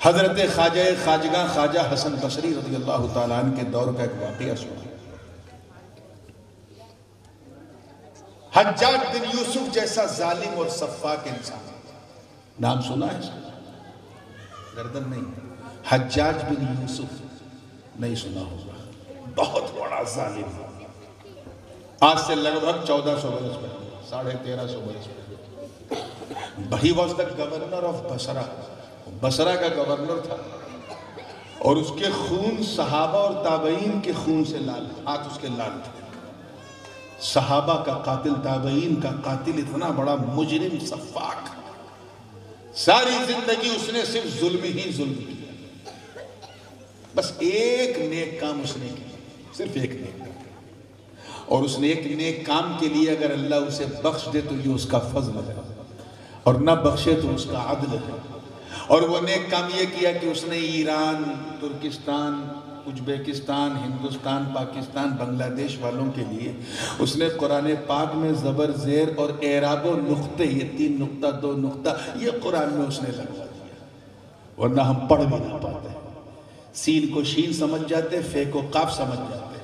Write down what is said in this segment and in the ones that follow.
حضرت خواجہ خواجہ حسن بصری رضی اللہ تعالیٰ عنہ کے دور کا ایک واقعہ سنا۔ حجاج بن یوسف جیسا ظالم اور سفاک انسان، نام سنا ہے اس کا؟ گردن نہیں، حجاج بن یوسف نہیں سنا ہوگا، بہت بڑا ظالم، آج سے لگ بھگ 1400 برس پہلے، 1350 برس پہلے۔ He was the governor of Basra, Basra کا گورنر تھا، اور اس کے خون صحابہ اور تابعین کے خون سے لال، ہاتھ اس کے لال تھے۔ صحابہ کا قاتل، تابعین کا قاتل، اتنا بڑا مجرم سفاک، ساری زندگی اس نے صرف ظلم ہی ظلم کیا، بس ایک نیک کام اس نے کیا، صرف ایک نیک کام، اور اس نے ایک نیک کام کے لیے اگر اللہ اسے بخش دے تو یہ اس کا فضل ہے، اور نہ بخشے تو اس کا عدل ہے۔ اور وہ نیک کام یہ کیا کہ اس نے ایران، ترکستان، ازبکستان، ہندوستان، پاکستان، بنگلہ دیش والوں کے لیے اس نے قرآن پاک میں زبر زیر اور اعراب و نقطے، یہ 3 نقطہ 2 نقطہ، یہ قرآن میں اس نے لگوا دیا، ورنہ ہم پڑھ بھی نہ پاتے، سین کو شین سمجھ جاتے، فے کو قاف سمجھ جاتے،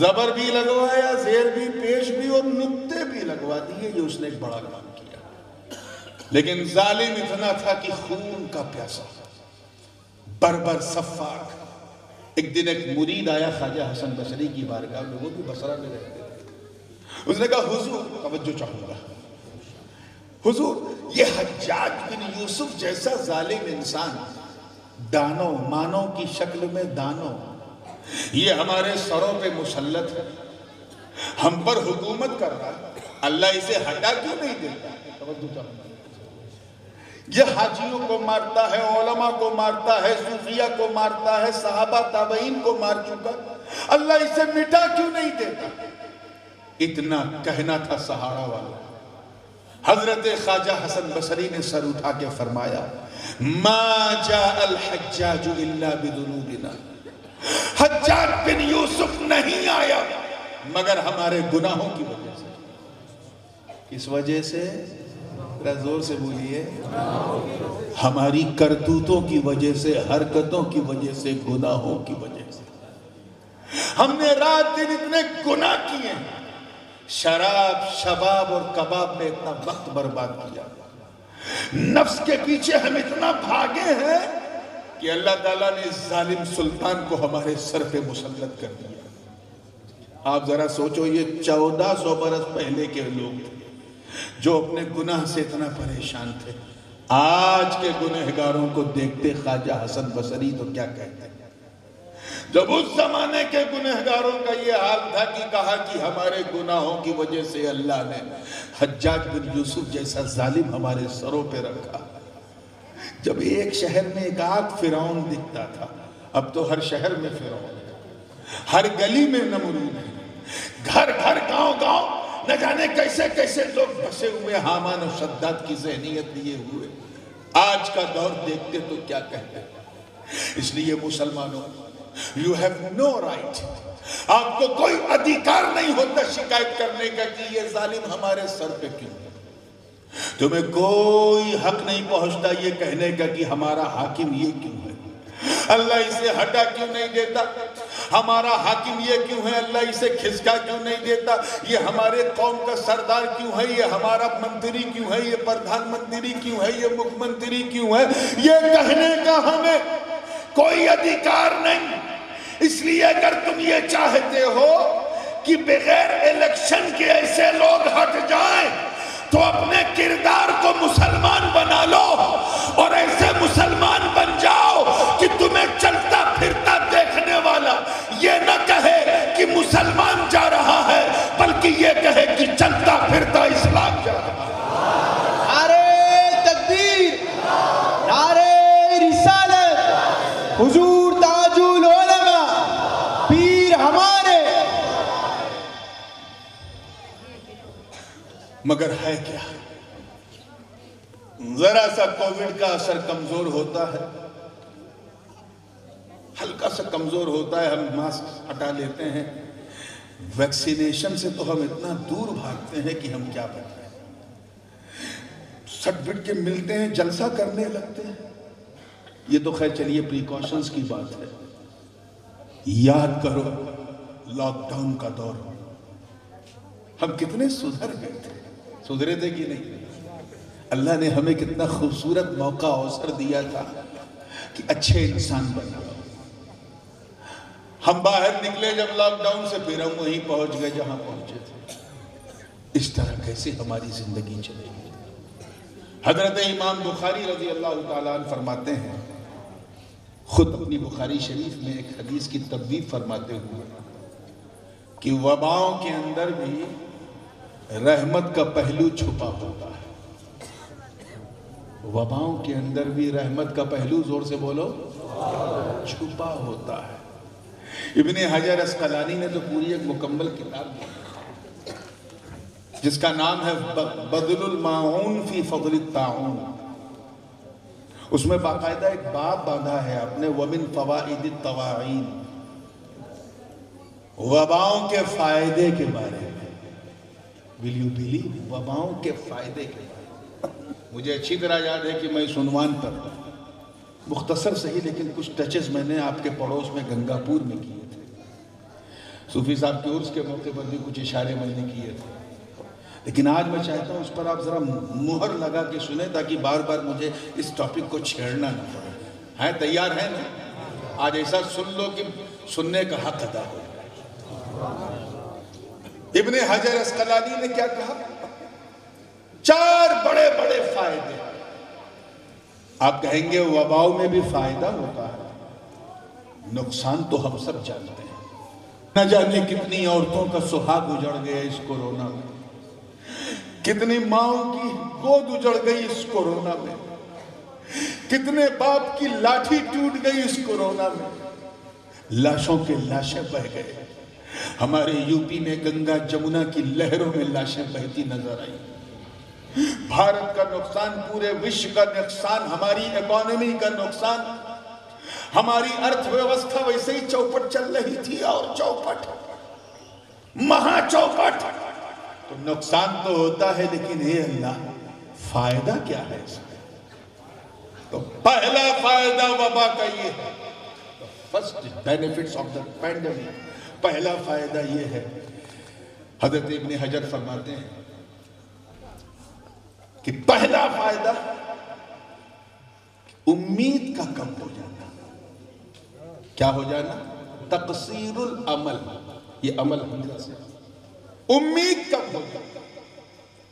زبر بھی لگوایا، زیر بھی، پیش بھی، اور نقطے بھی لگوا دیے، یہ اس نے ایک بڑا کام کیا۔ لیکن ظالم اتنا تھا کہ خون کا پیاسا، بربر، سفاک۔ ایک دن ایک مرید آیا خواجہ حسن بصری کی بارگاہ میں، وہ بھی بصرہ میں رہتے تھے۔ اس نے کہا حضور، توجہ چاہوں گا، حضور یہ حجاج بن یوسف جیسا ظالم انسان، دانوں مانوں کی شکل میں دانوں، یہ ہمارے سروں پہ مسلط ہے، ہم پر حکومت کر رہا ہے، اللہ اسے ہٹا کیوں نہیں دیتا؟ توجہ چاہوں گا، یہ حاجیوں کو مارتا ہے، علماء کو مارتا ہے، صوفیہ کو مارتا ہے، صحابہ تابعین کو مار چکا، اللہ اسے مٹا کیوں نہیں دیتا؟ اتنا کہنا تھا سہارا والا۔ حضرت خواجہ حسن بصری نے سر اٹھا کے فرمایا، ما جاء الحجاج الا بذنوبنا، حجاج بن یوسف نہیں آیا مگر ہمارے گناہوں کی وجہ سے۔ کس وجہ سے؟ زور سے بولیے، ہماری کرتوتوں کی وجہ سے، حرکتوں کی وجہ سے، گناہوں کی وجہ سے ہم نے رات دن اتنے گناہ کیے، شراب، شباب اور کباب میں اتنا وقت برباد کیا، نفس کے پیچھے ہم اتنا بھاگے ہیں کہ اللہ تعالیٰ نے اس ظالم سلطان کو ہمارے سر پہ مسلط کر دیا۔ آپ ذرا سوچو، یہ 1400 برس پہلے کے لوگ تھے جو اپنے گناہ سے اتنا پریشان تھے، آج کے گنہگاروں کو دیکھتے خواجہ حسن بصری تو کیا کہتے ہیں؟ جب اس زمانے کے گنہگاروں کا یہ حال تھا کہ کہا کہ ہمارے گناہوں کی وجہ سے اللہ نے حجاج بن یوسف جیسا ظالم ہمارے سروں پہ رکھا۔ جب ایک شہر میں ایک آدھ فرعون دکھتا تھا، اب تو ہر شہر میں فرعون ہے، ہر گلی میں نمرود ہے، گھر گھر، گاؤں گاؤں، نہ جانے کیسے کیسے لوگ بسے ہوئے، حامان و شداد کی ذہنیت لیے ہوئے۔ آج کا دور دیکھتے تو کیا کہتے ہیں؟ اس لیے مسلمانوں، you have no right، آپ کو کوئی ادھیکار نہیں ہوتا شکایت کرنے کا کہ یہ ظالم ہمارے سر پہ کیوں ہے، تمہیں کوئی حق نہیں پہنچتا یہ کہنے کا کہ ہمارا حاکم یہ کیوں ہے، اللہ اسے ہٹا کیوں نہیں دیتا، ہمارا حاکم یہ کیوں ہے، اللہ اسے کھسکا کیوں نہیں دیتا، یہ ہمارے قوم کا سردار کیوں ہے، یہ ہمارا منتری کیوں ہے، یہ پردھان منتری کیوں ہے، یہ مکھ منتری کیوں ہے، یہ کہنے کا ہمیں کوئی ادھیکار نہیں۔ اس لیے اگر تم یہ چاہتے ہو کہ بغیر الیکشن کے ایسے لوگ ہٹ جائیں تو اپنے کردار کو مسلمان بنا لو، اور ایسے مسلمان بن جاؤ کہ تمہیں چلتا پھرتا دیکھنے والا یہ نہ کہے کہ مسلمان جا رہا ہے، بلکہ یہ کہے کہ چلتا پھرتا اسلام جا رہا ہے۔ نعرہ تکبیر، نعرہ رسالت، حضور تاج العلماء، پیر ہمارے۔ مگر ہے کیا؟ ذرا سا کووڈ کا اثر کمزور ہوتا ہے، ہلکا سا کمزور ہوتا ہے، ہم ماسک ہٹا لیتے ہیں، ویکسینیشن سے تو ہم اتنا دور بھاگتے ہیں کہ ہم کیا بتائیں، سٹ بٹ کے ملتے ہیں، جلسہ کرنے لگتے ہیں، یہ تو خیر چلیے پریکاشنز کی بات ہے. یاد کرو لاک ڈاؤن کا دور، ہم کتنے سدھر گئے تھے، سدھرے تھے کہ نہیں؟ اللہ نے ہمیں کتنا خوبصورت موقع اوسر دیا تھا کہ اچھے انسان بن گئے. ہم باہر نکلے جب لاک ڈاؤن سے، پھر ہم وہیں پہنچ گئے جہاں پہنچے تھے. اس طرح کیسے ہماری زندگی چلے گی؟ حضرت امام بخاری رضی اللہ تعالیٰ عنہ فرماتے ہیں، خود اپنی بخاری شریف میں ایک حدیث کی تبویب فرماتے ہوئے کہ وباؤں کے اندر بھی رحمت کا پہلو چھپا ہوتا ہے. وباؤں کے اندر بھی رحمت کا پہلو، زور سے بولو، چھپا ہوتا ہے. ابن حجر اسقلانی نے تو پوری ایک مکمل کتاب دی جس کا نام ہے بدل الماعون فی فضل الطاعون. اس میں باقاعدہ ایک باب باندھا ہے اپنے ومن فوائد الطواعین، وباؤں کے فائدے کے بارے میں. will you believe؟ وباؤں کے فائدے کے بارے میں. مجھے اچھی طرح یاد ہے کہ میں اس عنوان پر مختصر صحیح لیکن کچھ ٹچز میں نے آپ کے پڑوس میں گنگا پور میں کیے تھے. صوفی صاحب کے عرس کے موقع پر بھی کچھ اشارے میں نے کیے تھے، لیکن آج میں چاہتا ہوں اس پر آپ ذرا مہر لگا کے سنیں تاکہ بار بار مجھے اس ٹاپک کو چھیڑنا نہ پڑے. ہیں تیار ہیں نا؟ آج ایسا سن لو کہ سننے کا حق ادا ہو. ابن حجر اسقلانی نے کیا کہا؟ 4 بڑے بڑے فائدے. آپ کہیں گے وباؤں میں بھی فائدہ ہوتا ہے، نقصان تو ہم سب جانتے ہیں. نہ جانے کتنی عورتوں کا سہاگ اجڑ گیا اس کورونا میں، کتنی ماؤں کی گود اجڑ گئی اس کورونا میں، کتنے باپ کی لاٹھی ٹوٹ گئی اس کورونا میں، لاشوں کے لاشیں بہ گئے. ہمارے یو پی میں گنگا جمنا کی لہروں میں لاشیں بہتی نظر آئی. بھارت کا نقصان، پورے وشو کا نقصان، ہماری اکانومی کا نقصان، ہماری ارتھ ویوستھا ویسے ہی چوپٹ چل رہی تھی، اور چوپٹ مہا چوپٹ. تو نقصان تو ہوتا ہے، لیکن اے اللہ فائدہ کیا ہے اس میں؟ تو پہلا فائدہ وبا کا یہ ہے. First benefits of the pandemic, پہلا فائدہ یہ ہے. حضرت ابن حجر فرماتے ہیں کہ پہلا فائدہ امید کا کم ہو جانا. کیا ہو جانا؟ تقصیر العمل. یہ عمل حمزہ سے امید کم ہو جانا.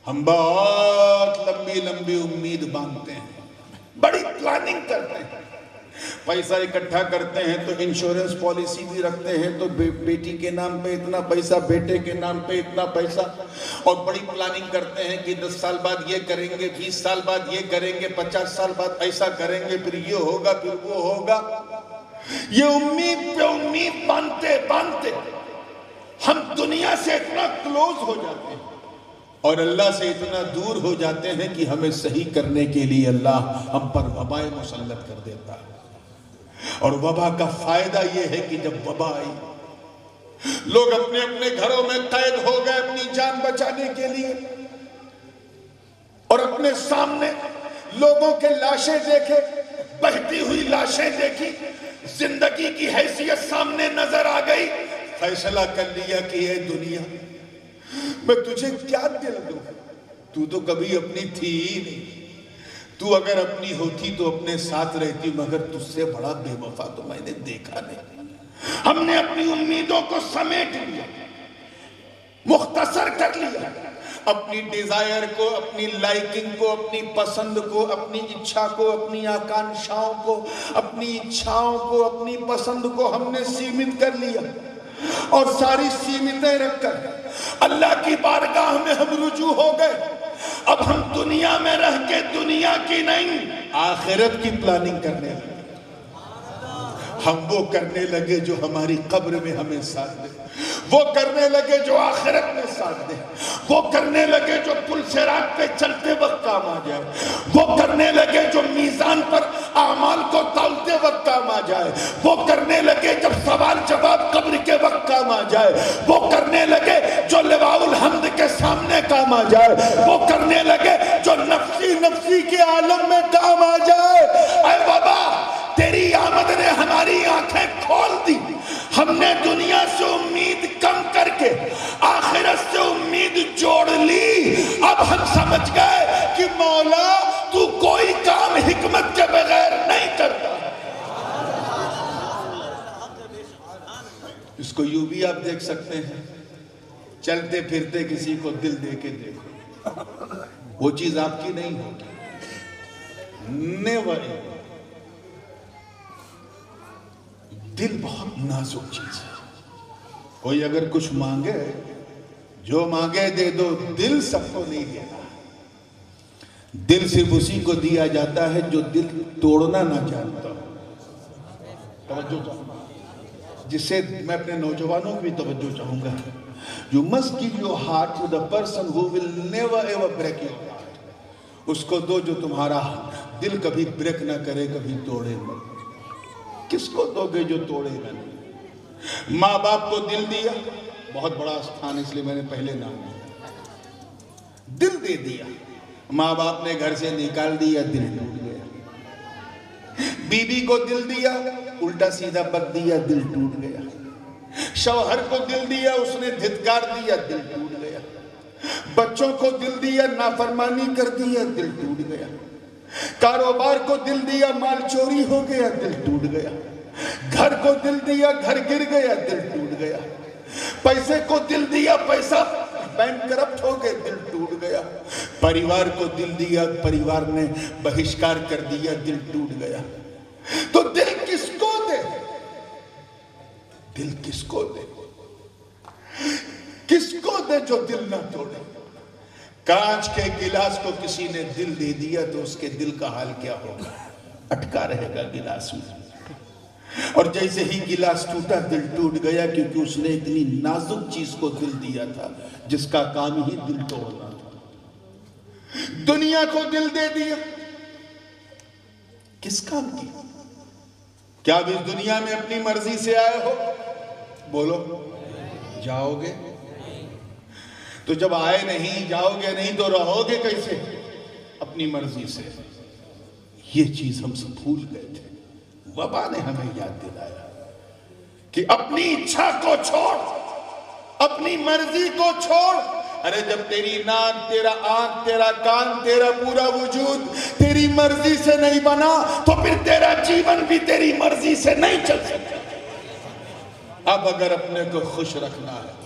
ہم بہت لمبی لمبی امید باندھتے ہیں، بڑی پلاننگ کرتے ہیں، پیسہ اکٹھا کرتے ہیں تو انشورنس پالیسی بھی رکھتے ہیں، تو بیٹی کے نام پہ اتنا پیسہ، بیٹے کے نام پہ اتنا پیسہ، اور بڑی پلاننگ کرتے ہیں کہ 10 سال بعد یہ کریں گے، 20 سال بعد یہ کریں گے، 50 سال بعد ایسا کریں گے، پھر یہ ہوگا، پھر وہ ہوگا. یہ امید پہ امید باندھتے باندھتے ہم دنیا سے اتنا کلوز ہو جاتے ہیں اور اللہ سے اتنا دور ہو جاتے ہیں کہ ہمیں صحیح کرنے کے لیے اللہ ہم پر وبائیں مسلط کر دیتا ہے. اور وبا کا فائدہ یہ ہے کہ جب وبا آئی، لوگ اپنے اپنے گھروں میں قید ہو گئے اپنی جان بچانے کے لیے، اور اپنے سامنے لوگوں کے لاشیں دیکھے، بہتی ہوئی لاشیں دیکھی، زندگی کی حیثیت سامنے نظر آ گئی. فیصلہ کر لیا کہ اے دنیا، میں تجھے کیا دل دوں؟ تو تو کبھی اپنی تھی ہی نہیں. تو اگر اپنی ہوتی تو اپنے ساتھ رہتی، مگر تجھ سے بڑا بے وفا تو میں نے دیکھا نہیں. ہم نے اپنی امیدوں کو سمیٹ لیا، مختصر کر لیا، اپنی ڈیزائر کو، اپنی لائکنگ کو، اپنی پسند کو، اپنی اچھا کو، اپنی آکانشاؤں کو، اپنی اچھاؤں کو، اپنی پسند کو ہم نے سیمت کر لیا. اور ساری سیمتیں رکھ کر اللہ کی بارگاہ میں ہم رجوع ہو گئے. اب ہم دنیا میں رہ کے دنیا کی نہیں، آخرت کی پلاننگ کرنے لگے. ہم وہ کرنے لگے جو ہماری قبر میں ہمیں ساتھ دے، وہ کرنے لگے جو آخرت میں ساتھ دے، وہ کرنے لگے جو پل صراط پہ چلتے وقت کام آ جائے، وہ کرنے لگے جو میزان پر اعمال کو تولتے وقت کام آ جائے، وہ کرنے لگے جب سوال جواب قبر کے وقت کام آ جائے، وہ کرنے لگے جو لواء الحمد کے سامنے کام آ جائے، وہ کرنے لگے جو نفسی نفسی کے عالم میں کام آ جائے. اے بابا ہم نے دنیا سے امید کم کر کے آخرت سے امید جوڑ لی. اب ہم سمجھ گئے کہ مولا تو کوئی کام حکمت کے بغیر نہیں کرتا. اس کو یوں بھی آپ دیکھ سکتے ہیں, چلتے پھرتے کسی کو دل دے کے دیکھو, وہ چیز آپ کی نہیں ہوگی. نیور. دل بہت نازک چیز ہے. کوئی اگر کچھ مانگے, جو مانگے دے دو, دل سب کو نہیں دینا. دل صرف اسی کو دیا جاتا ہے جو دل توڑنا نہ جانتا. توجہ چاہوں گا, جس سے میں اپنے نوجوانوں کو بھی توجہ چاہوں گا. You must give your heart to the person who will never ever break your heart. اس کو دو جو تمہارا دل کبھی بریک نہ کرے, کبھی توڑے نہ. کس کو دو گے جو توڑے گا نہیں؟ ماں باپ کو دل دیا, بہت بڑا استھان اس لیے میں نے پہلے نام دیا. دل دے دیا, ماں باپ نے گھر سے نکال دیا, دل ٹوٹ گیا. بیوی کو دل دیا, الٹا سیدھا بک دیا, دل ٹوٹ گیا. شوہر کو دل دیا, اس نے دھتکار دیا, دل ٹوٹ گیا. بچوں کو دل دیا, نافرمانی کر دیا, دل ٹوٹ گیا. کاروبار کو دل دیا, مال چوری ہو گیا, دل ٹوٹ گیا. گھر کو دل دیا, گھر گر گیا, دل ٹوٹ گیا. پیسے کو دل دیا, پیسہ بینک کرپٹ ہو گئے, دل ٹوٹ گیا. پریوار کو دل دیا, پریوار نے بہشکار کر دیا, دل ٹوٹ گیا. تو دل کس کو دے؟ دل کس کو دے؟ کس کو دے جو دل نہ توڑے؟ کانچ کے گلاس کو کسی نے دل دے دیا تو اس کے دل کا حال کیا ہوگا؟ اٹکا رہے گا گلاس میں. اور جیسے ہی گلاس ٹوٹا, دل ٹوٹ گیا, کیونکہ اس نے اتنی نازک چیز کو دل دیا تھا جس کا کام ہی دل توڑنا تھا. دنیا کو دل دے دیا, کس کام کی؟ کیا اب اس دنیا میں اپنی مرضی سے آئے ہو؟ بولو, جاؤ گے؟ تو جب آئے نہیں, جاؤ گے نہیں, تو رہو گے کیسے؟ اپنی مرضی سے. یہ چیز ہم سب بھول گئے تھے. وبا نے ہمیں یاد دلایا کہ اپنی اچھا کو چھوڑ, اپنی مرضی کو چھوڑ. ارے جب تیری ناک, تیرا آنکھ, تیرا کان, تیرا پورا وجود تیری مرضی سے نہیں بنا تو پھر تیرا جیون بھی تیری مرضی سے نہیں چل سکتا. اب اگر اپنے کو خوش رکھنا ہے,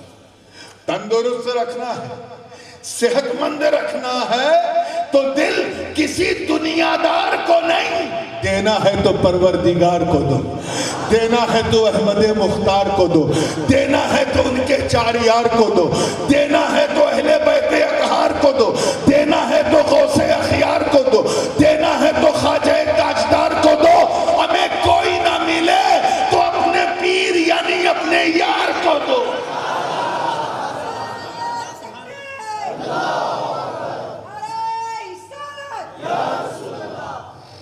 تندرست رکھنا ہے, صحت مند رکھنا ہے, تو دل کسی دنیا دار کو نہیں دینا ہے, تو پروردگار کو دو. دینا ہے تو احمد مختار کو دو. دینا ہے تو ان کے چار یار کو دو. دینا ہے تو اہل بیت